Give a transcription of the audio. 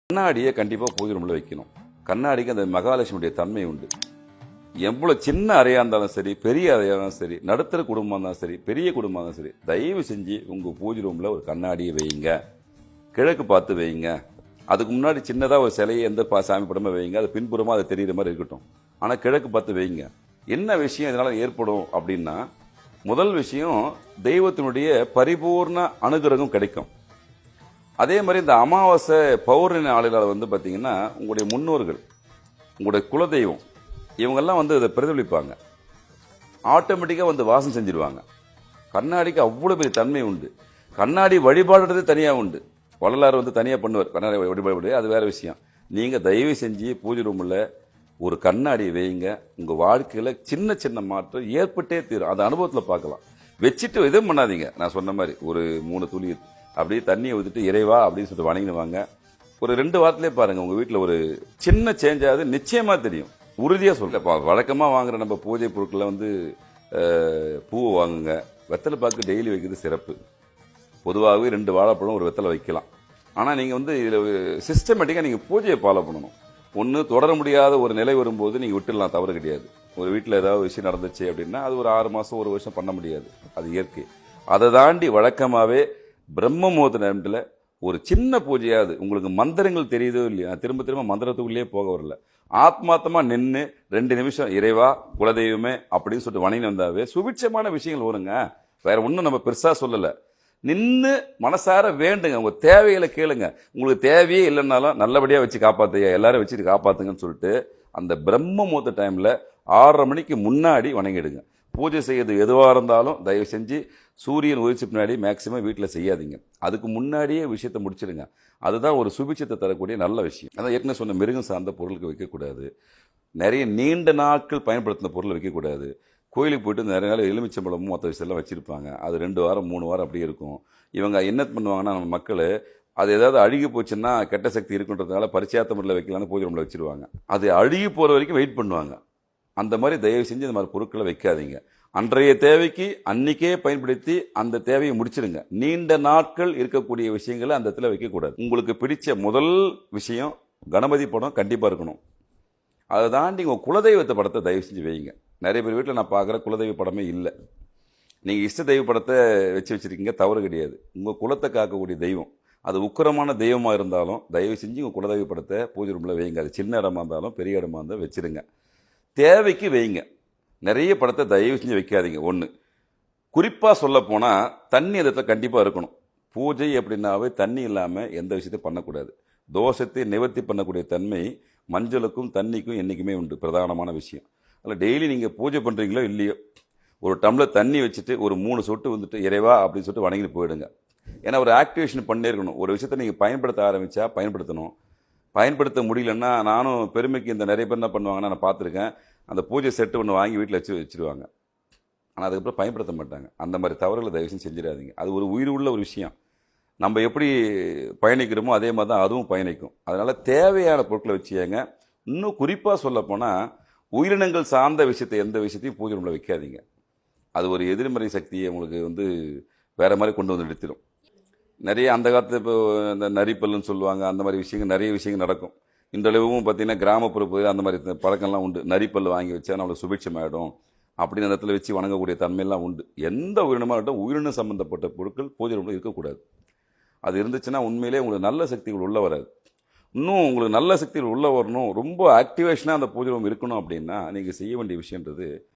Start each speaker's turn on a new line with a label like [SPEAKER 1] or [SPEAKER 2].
[SPEAKER 1] கண்ணாடியை கண்டிப்பாக பூஜை ரூமில் வைக்கணும். கண்ணாடிக்கு அந்த மகாலட்சுமியுடைய தன்மை உண்டு. எவ்வளோ சின்ன அறையாக இருந்தாலும் சரி, பெரிய அறையாக இருந்தாலும் சரி, நடுத்தர குடும்பமாக இருந்தாலும் சரி, பெரிய குடும்பமாக இருந்தாலும் சரி, தயவு செஞ்சு உங்கள் பூஜை ரூமில் ஒரு கண்ணாடியை வையுங்க. கிழக்கு பார்த்து வையுங்க. அதுக்கு முன்னாடி சின்னதாக ஒரு சிலையை எந்த சாமி படமாக வையுங்க. அது பின்புறமாக அது தெரிகிற மாதிரி இருக்கட்டும். ஆனால் கிழக்கு பார்த்து வையுங்க. என்ன விஷயம் இதனால் ஏற்படும் அப்படின்னா, முதல் விஷயம் தெய்வத்தினுடைய பரிபூர்ண அனுகிரகம் கிடைக்கும். அதே மாதிரி இந்த அமாவாசை பௌர்ணமி நாளில் பார்த்தீங்கன்னா உங்களுடைய முன்னோர்கள், உங்களுடைய குலதெய்வம் இவங்கெல்லாம் இதை பிரதிபலிப்பாங்க. ஆட்டோமேட்டிக்காக வாசம் செஞ்சிருவாங்க. கண்ணாடிக்கு அவ்வளோ பெரிய தன்மை உண்டு. கண்ணாடி வழிபாடுறது தனியாக உண்டு. வள்ளலார் தனியாக பண்ணுவார் கண்ணாடி வழிபாடு, அது வேற விஷயம். நீங்கள் தயவு செஞ்சு பூஜை ரூமில் ஒரு கண்ணாடி வைங்க. உங்கள் வாழ்க்கையில் சின்ன சின்ன மாற்றம் ஏற்பட்டே தீரும். அந்த அனுபவத்தில் பார்க்கலாம். வச்சுட்டு எதுவும் பண்ணாதீங்க. நான் சொன்ன மாதிரி ஒரு 3 துளி அப்படியே தண்ணியை ஊற்றிட்டு இறைவா அப்படின்னு சொல்லிட்டு வணங்கிடுவாங்க. ஒரு 2 வாரத்திலே பாருங்க உங்க வீட்டில் ஒரு சின்ன சேஞ்ச் ஆகுது நிச்சயமா தெரியும். உறுதியா சொல்ல வழக்கமா வாங்குற நம்ம பூஜை பொருட்களை பூவை வாங்குங்க. வெத்தலை பாக்கு டெய்லி வைக்கிறது சிறப்பு. பொதுவாகவே 2 வாழைப்பழம் ஒரு வெத்தலை வைக்கலாம். ஆனால் நீங்கள் இதில் சிஸ்டமேட்டிக்காக நீங்கள் பூஜையை ஃபாலோ பண்ணணும். ஒன்று தொடர முடியாத ஒரு நிலை வரும்போது நீங்கள் விட்டுடலாம், தவறு கிடையாது. ஒரு வீட்டில் ஏதாவது விஷயம் நடந்துச்சு அப்படின்னா அது ஒரு 6 மாதம் 1 வருஷம் பண்ண முடியாது, அது இயற்கை. அதை தாண்டி வழக்கமாகவே பிரம்ம முகூர்த்த நேரத்தில் ஒரு சின்ன பூஜையாவது உங்களுக்கு மந்திரங்கள் தெரியுதோ இல்லையா, திரும்ப திரும்ப மந்திரத்துக்குள்ளேயே போக வரல, ஆத்மாத்தமா நின்று 2 நிமிஷம் இறைவா குலதெய்வமே அப்படின்னு சொல்லிட்டு வணங்கி வந்தாவே சுபிட்சமான விஷயங்கள் வருங்க. வேற ஒன்றும் நம்ம பெருசா சொல்லலை. நின்று மனசார வேண்டுங்க. உங்க தேவைகளை கேளுங்க. உங்களுக்கு தேவையே இல்லைன்னாலும் நல்லபடியா வச்சு காப்பாத்துங்க, எல்லாரும் வச்சுட்டு காப்பாத்துங்கன்னு சொல்லிட்டு அந்த பிரம்ம முகூர்த்த டைம்ல 6:30 மணிக்கு முன்னாடி வணங்கிடுங்க. பூஜை செய்யறது எதுவாக இருந்தாலும் தயவு செஞ்சு சூரியன் உதிச்சு பின்னாடி மேக்சிமம் வீட்டில் செய்யாதீங்க. அதுக்கு முன்னாடியே விஷயத்தை முடிச்சிடுங்க. அதுதான் ஒரு சுபிட்சத்தை தரக்கூடிய நல்ல விஷயம். அதான் ஏற்கனவே சொன்ன மிருகம் சார்ந்த பொருளுக்கு வைக்கக்கூடாது. நிறைய நீண்ட நாட்கள் பயன்படுத்தின பொருள் வைக்கக்கூடாது. கோயிலுக்கு போயிட்டு நிறைய நாள் எலுமிச்சம்பழமும் மற்ற விஷயம்லாம் வச்சிருப்பாங்க. அது 2 வாரம் 3 வாரம் அப்படியே இருக்கும். இவங்க என்ன பண்ணுவாங்கன்னா, நம்ம மக்கள் அது ஏதாவது அழுகி போச்சுன்னா கெட்ட சக்தி இருக்குன்றதுனால பரிச்சயாத்த முறையில் வைக்கலான்னு பூஜை ரூமில் வச்சிருவாங்க. அது அழுகி போகிற வரைக்கும் வெயிட் பண்ணுவாங்க. அந்த மாதிரி தயவு செஞ்சு இந்த மாதிரி பொருட்களை வைக்காதீங்க. அன்றைய தேவைக்கு அன்னைக்கே பயன்படுத்தி அந்த தேவையை முடிச்சிடுங்க. நீண்ட நாட்கள் இருக்கக்கூடிய விஷயங்களை அந்த இடத்துல வைக்கக்கூடாது. உங்களுக்கு பிடிச்ச முதல் விஷயம் கணபதி படம் கண்டிப்பாக இருக்கணும். அதை தாண்டி உங்கள் குலதெய்வத்தை படத்தை தயவு செஞ்சு வைங்க. நிறைய பேர் வீட்டில் நான் பார்க்குற குலதெய்வ படமே இல்லை. நீங்கள் இஷ்ட தெய்வ படத்தை வச்சிருக்கீங்க, தவறு கிடையாது. உங்கள் குலத்தை காக்கக்கூடிய தெய்வம் அது உக்கிரமான தெய்வமாக இருந்தாலும் தயவு செஞ்சு உங்கள் குலதெய்வ படத்தை பூஜை ரூமில் வைங்க. அது சின்ன இடமா இருந்தாலும் பெரிய இடமா இருந்தாலும் வச்சிருங்க. தேவைக்கு வைங்க. நிறைய படத்தை தயவு செஞ்சு வைக்காதீங்க. ஒன்று, குறிப்பாக சொல்ல போனால் தண்ணி இடத்துல கண்டிப்பாக இருக்கணும். பூஜை அப்படின்னாவே தண்ணி இல்லாமல் எந்த விஷயத்தையும் பண்ணக்கூடாது. தோஷத்தை நிவர்த்தி பண்ணக்கூடிய தன்மை மஞ்சளுக்கும் தண்ணிக்கும் என்றைக்குமே உண்டு, பிரதானமான விஷயம். அதில் டெய்லி நீங்கள் பூஜை பண்ணுறீங்களோ இல்லையோ, ஒரு டம்ளர் தண்ணி வச்சுட்டு ஒரு 3 சொட்டு இறைவா அப்படின்னு சொல்லிட்டு வணங்கிட்டு போயிடுங்க. ஏன்னா ஒரு ஆக்டிவேஷன் பண்ணே இருக்கணும். ஒரு விஷயத்தை நீங்கள் பயன்படுத்த ஆரம்பித்தா பயன்படுத்தணும். பயன்படுத்த முடியலன்னா, நானும் பெருமைக்கு இந்த நிறைய பேர் என்ன பண்ணுவாங்கன்னா நான் பார்த்துருக்கேன், அந்த பூஜை செட்டு ஒன்று வாங்கி வீட்டில் வச்சுருவாங்க. ஆனால் அதுக்கப்புறம் பயன்படுத்த மாட்டாங்க. அந்த மாதிரி தவறுகளை தயவு செஞ்சிடாதீங்க. அது ஒரு உயிர் உள்ள ஒரு விஷயம். நம்ம எப்படி பயணிக்கிறோமோ அதே மாதிரி தான் அதுவும் பயணிக்கும். அதனால் தேவையான பொருட்களை வச்சுங்க. இன்னும் குறிப்பாக சொல்ல போனால் உயிரினங்கள் சார்ந்த விஷயத்தை எந்த விஷயத்தையும் பூஜை ரூமில் வைக்காதீங்க. அது ஒரு எதிர்மறை சக்தியை உங்களுக்கு வேற மாதிரி கொண்டு வந்து எடுத்துடும். நிறைய அந்த காலத்தில் இப்போ இந்த நரிப்பல்லுன்னு சொல்லுவாங்க, அந்த மாதிரி விஷயங்கள் நிறைய விஷயங்கள் நடக்கும். இன்றளவும் பார்த்தீங்கன்னா கிராமப்புற பகுதியில் அந்த மாதிரி பழக்கம்லாம் உண்டு. நரிப்பல் வாங்கி வச்சா நம்மளுக்கு சுபிட்சம் ஆகிடும் அப்படின்னு அந்த இடத்துல வச்சு வணங்கக்கூடிய தன்மையெல்லாம் உண்டு. எந்த உயிரினமாக இருக்கட்டும், உயிரினம் சம்பந்தப்பட்ட பொருட்கள் பூஜை ரூமில் இருக்கக்கூடாது. அது இருந்துச்சுன்னா உண்மையிலே உங்களுக்கு நல்ல சக்திகள் உள்ள வராது. இன்னும் உங்களுக்கு நல்ல சக்திகள் உள்ள வரணும், ரொம்ப ஆக்டிவேஷனாக அந்த பூஜை ரூம் இருக்கணும் அப்படின்னா நீங்கள் செய்ய வேண்டிய விஷயன்றது